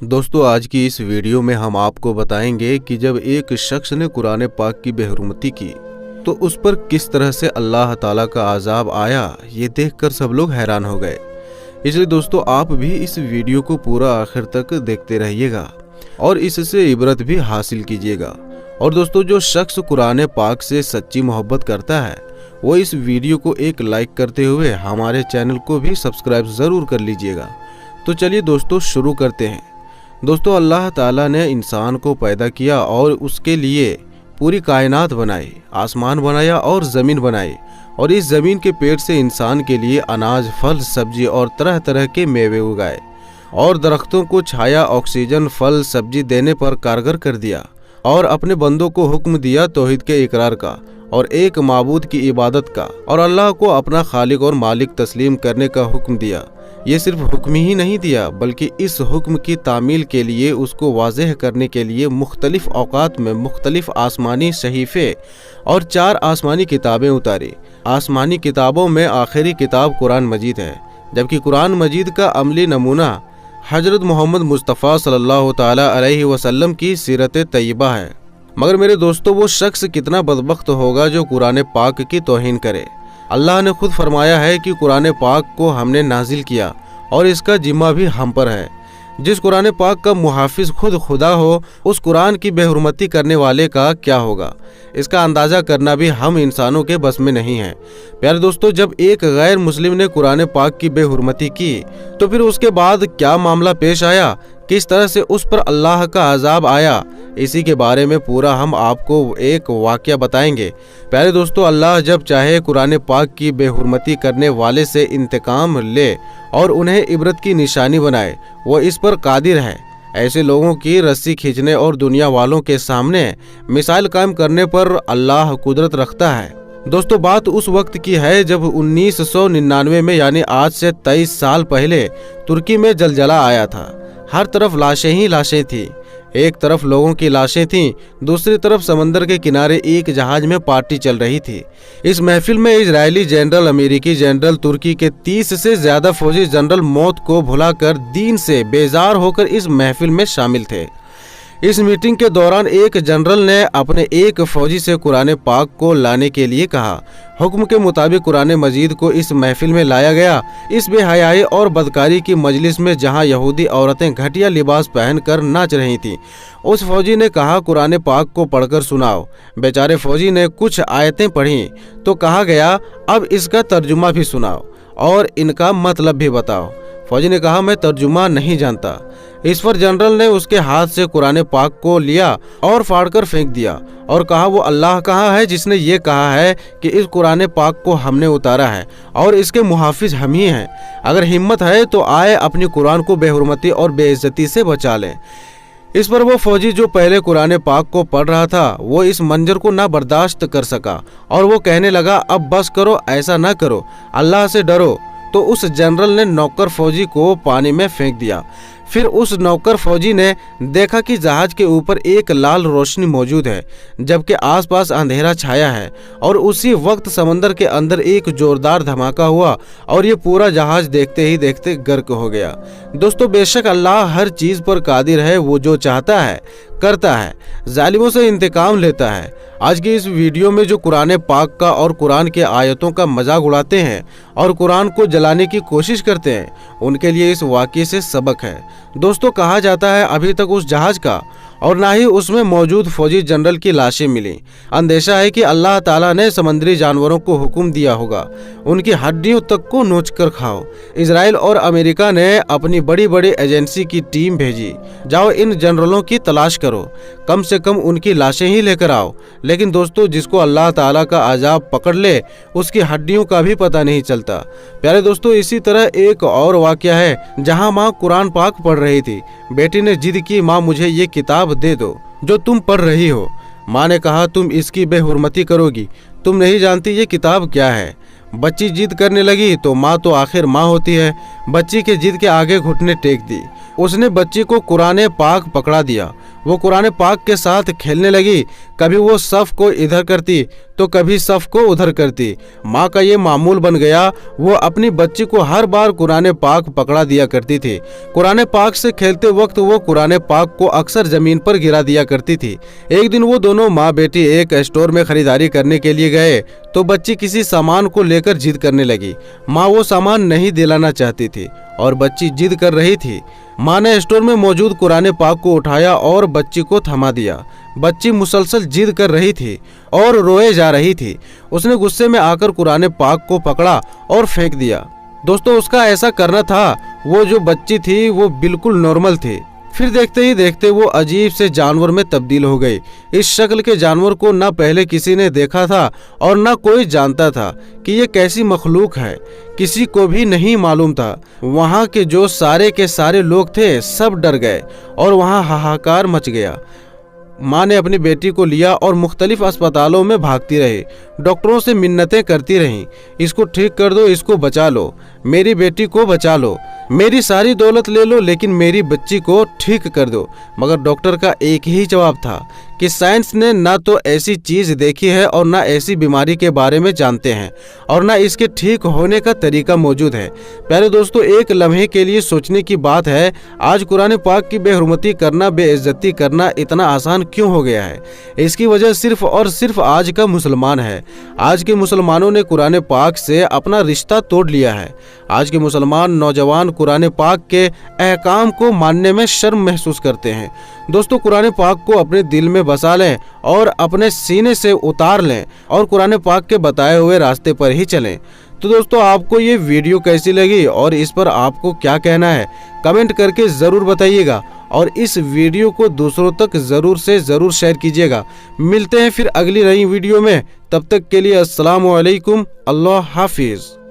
दोस्तों, आज की इस वीडियो में हम आपको बताएंगे कि जब एक शख्स ने कुरान पाक की बेहुरमती की तो उस पर किस तरह से अल्लाह ताला का अजाब आया। ये देखकर सब लोग हैरान हो गए। इसलिए दोस्तों, आप भी इस वीडियो को पूरा आखिर तक देखते रहिएगा और इससे इबरत भी हासिल कीजिएगा। और दोस्तों, जो शख्स कुरान पाक से सच्ची मोहब्बत करता है वो इस वीडियो को एक लाइक करते हुए हमारे चैनल को भी सब्सक्राइब ज़रूर कर लीजिएगा। तो चलिए दोस्तों, शुरू करते हैं। दोस्तों, अल्लाह ताला ने इंसान को पैदा किया और उसके लिए पूरी कायनात बनाई, आसमान बनाया और ज़मीन बनाई, और इस ज़मीन के पेट से इंसान के लिए अनाज, फल, सब्जी और तरह तरह के मेवे उगाए और दरख्तों को छाया, ऑक्सीजन, फल, सब्जी देने पर कारगर कर दिया और अपने बंदों को हुक्म दिया तौहीद के इकरार का और एक माबूद की इबादत का और अल्लाह को अपना खालिक और मालिक तस्लीम करने का हुक्म दिया। ये सिर्फ हुक्म ही नहीं दिया बल्कि इस हुक्म की तामील के लिए, उसको वाज़ेह करने के लिए मुख्तलिफ औकात में मुख्तलिफ आसमानी सहीफ़े और 4 आसमानी किताबें उतारी। आसमानी किताबों में आखिरी किताब कुरान मजीद है, जबकि कुरान मजीद का अमली नमूना हजरत मोहम्मद मुस्तफ़ा सल्लल्लाहु ताला अलैहि वसल्लम की सीरत तय्यबा है। मगर मेरे दोस्तों, वो शख्स कितना बदबख्त होगा जो कुरान पाक की तौहीन करे। अल्लाह ने खुद फरमाया है कि कुरान पाक को हमने नाजिल किया और इसका जिम्मा भी हम पर है। जिस कुरान पाक का मुहाफिज खुद खुदा हो, उस कुरान की बेहुरमती करने वाले का क्या होगा, इसका अंदाज़ा करना भी हम इंसानों के बस में नहीं है। प्यारे दोस्तों, जब एक गैर मुस्लिम ने कुरान पाक की बेहुरमती की तो फिर उसके बाद क्या मामला पेश आया, किस तरह से उस पर अल्लाह का अजाब आया, इसी के बारे में पूरा हम आपको एक वाक़या बताएंगे। प्यारे दोस्तों, अल्लाह जब चाहे कुरान पाक की बेहुरमती करने वाले से इंतकाम ले और उन्हें इबरत की निशानी बनाए, वो इस पर कादिर है। ऐसे लोगों की रस्सी खींचने और दुनिया वालों के सामने मिसाल कायम करने पर अल्लाह कुदरत रखता है। दोस्तों, बात उस वक्त की है जब 1999 में, यानी आज से 23 साल पहले, तुर्की में जलजला आया था। हर तरफ लाशें ही लाशें थी। एक तरफ लोगों की लाशें थीं, दूसरी तरफ समंदर के किनारे एक जहाज में पार्टी चल रही थी। इस महफिल में इजरायली जनरल, अमेरिकी जनरल, तुर्की के 30 से ज्यादा फौजी जनरल मौत को भुलाकर दीन से बेजार होकर इस महफिल में शामिल थे। इस मीटिंग के दौरान एक जनरल ने अपने एक फौजी से कुरान पाक को लाने के लिए कहा। हुक्म के मुताबिक कुरान मजीद को इस महफिल में लाया गया। इस बेहयाई और बदकारी की मजलिस में जहां यहूदी औरतें घटिया लिबास पहनकर नाच रही थीं, उस फौजी ने कहा, कुरान पाक को पढ़कर सुनाओ। बेचारे फौजी ने कुछ आयतें पढ़ी तो कहा गया, अब इसका तर्जुमा भी सुनाओ और इनका मतलब भी बताओ। फौजी ने कहा, मैं तर्जुमा नहीं जानता। इस पर जनरल ने उसके हाथ से कुरान पाक को लिया और फाड़कर फेंक दिया और कहा, वो अल्लाह कहाँ है जिसने ये कहा है कि इस कुरान पाक को हमने उतारा है और इसके मुहाफिज हम ही हैं। अगर हिम्मत है तो आए अपनी कुरान को बेहुरमती और बेइज्जती से बचा लें। इस पर वो फौजी जो पहले कुरान पाक को पढ़ रहा था, वो इस मंजर को ना बर्दाश्त कर सका और वो कहने लगा, अब बस करो, ऐसा ना करो, अल्लाह से डरो। तो उस जनरल ने नौकर फौजी को पानी में फेंक दिया। फिर उस नौकर फौजी ने देखा कि जहाज के ऊपर एक लाल रोशनी मौजूद है, जबकि आसपास अंधेरा छाया है, और उसी वक्त समंदर के अंदर एक जोरदार धमाका हुआ और ये पूरा जहाज देखते ही देखते गर्क हो गया। दोस्तों, बेशक अल्लाह हर चीज पर कादिर है। वो जो चाहता है करता है, जालिमों से इंतकाम लेता है। आज की इस वीडियो में जो कुरान पाक का और कुरान के आयतों का मजाक उड़ाते हैं और कुरान को जलाने की कोशिश करते हैं, उनके लिए इस वाक़ये से सबक है। दोस्तों, कहा जाता है अभी तक उस जहाज का और ना ही उसमें मौजूद फौजी जनरल की लाशें मिली। अंदेशा है कि अल्लाह ताला ने समुद्री जानवरों को हुक्म दिया होगा, उनकी हड्डियों तक को नोच कर खाओ। इजराइल और अमेरिका ने अपनी बड़ी बड़ी एजेंसी की टीम भेजी, जाओ इन जनरलों की तलाश करो, कम से कम उनकी लाशें ही लेकर आओ। लेकिन दोस्तों, जिसको अल्लाह ताला का अजाब पकड़ ले, उसकी हड्डियों का भी पता नहीं चलता। प्यारे दोस्तों, इसी तरह एक और वाक़या है जहाँ माँ कुरान पाक पढ़ रही थी। बेटी ने जिद की, माँ मुझे ये किताब दे दो जो तुम पढ़ रही हो। माँ ने कहा, तुम इसकी बेहुरमती करोगी, तुम नहीं जानती ये किताब क्या है। बच्ची जिद करने लगी तो माँ तो आखिर माँ होती है, बच्ची के जिद के आगे घुटने टेक दी। उसने बच्ची को कुरान पाक पकड़ा दिया। वो कुरान पाक के साथ खेलने लगी। कभी वो सफ को इधर करती तो कभी सफ को उधर करती। माँ का ये मामूल बन गया। वो अपनी बच्ची को हर बार कुरान पाक पकड़ा दिया करती थी। कुरान पाक से खेलते वक्त वो कुरान पाक को अक्सर जमीन पर गिरा दिया करती थी। एक दिन वो दोनों माँ बेटी एक स्टोर में खरीदारी करने के लिए गए तो बच्ची किसी सामान को लेकर जिद करने लगी। माँ वो सामान नहीं दिलाना चाहती थी और बच्ची जिद कर रही थी। माँ ने स्टोर में मौजूद कुरान पाक को उठाया और बच्ची को थमा दिया। बच्ची मुसलसल जिद कर रही थी और रोए जा रही थी। उसने गुस्से में आकर कुरान पाक को पकड़ा और फेंक दिया। दोस्तों, उसका ऐसा करना था। वो जो बच्ची थी वो बिल्कुल नॉर्मल थी। फिर देखते ही देखते वो अजीब से जानवर में तब्दील हो गई। इस शक्ल के जानवर को ना पहले किसी ने देखा था और ना कोई जानता था कि ये कैसी मखलूक है। किसी को भी नहीं मालूम था। वहाँ के जो सारे के सारे लोग थे सब डर गए और वहाँ हाहाकार मच गया। माँ ने अपनी बेटी को लिया और मुख्तलिफ अस्पतालों में भागती रही। डॉक्टरों से मिन्नतें करती रहीं, इसको ठीक कर दो, इसको बचा लो, मेरी बेटी को बचा लो, मेरी सारी दौलत ले लो, लेकिन मेरी बच्ची को ठीक कर दो। मगर डॉक्टर का एक ही जवाब था कि साइंस ने ना तो ऐसी चीज देखी है और ना ऐसी बीमारी के बारे में जानते हैं और ना इसके ठीक होने का तरीका मौजूद है। प्यारे दोस्तों, एक लम्हे के लिए सोचने की बात है, आज कुरान पाक की बेहुरमती करना, बेइज्जती करना इतना आसान क्यों हो गया है? इसकी वजह सिर्फ और सिर्फ आज का मुसलमान है। आज के मुसलमानों ने कुरान पाक से अपना रिश्ता तोड़ लिया है। आज के मुसलमान नौजवान कुरान पाक के अहकाम को मानने में शर्म महसूस करते हैं। दोस्तों, कुरान पाक को अपने दिल में बसा लें और अपने सीने से उतार लें और कुरान पाक के बताए हुए रास्ते पर ही चलें। तो दोस्तों, आपको ये वीडियो कैसी लगी और इस पर आपको क्या कहना है, कमेंट करके ज़रूर बताइएगा और इस वीडियो को दूसरों तक ज़रूर से ज़रूर शेयर कीजिएगा। मिलते हैं फिर अगली नई वीडियो में। तब तक के लिए अस्सलामु अलैकुम, अल्लाह हाफिज़।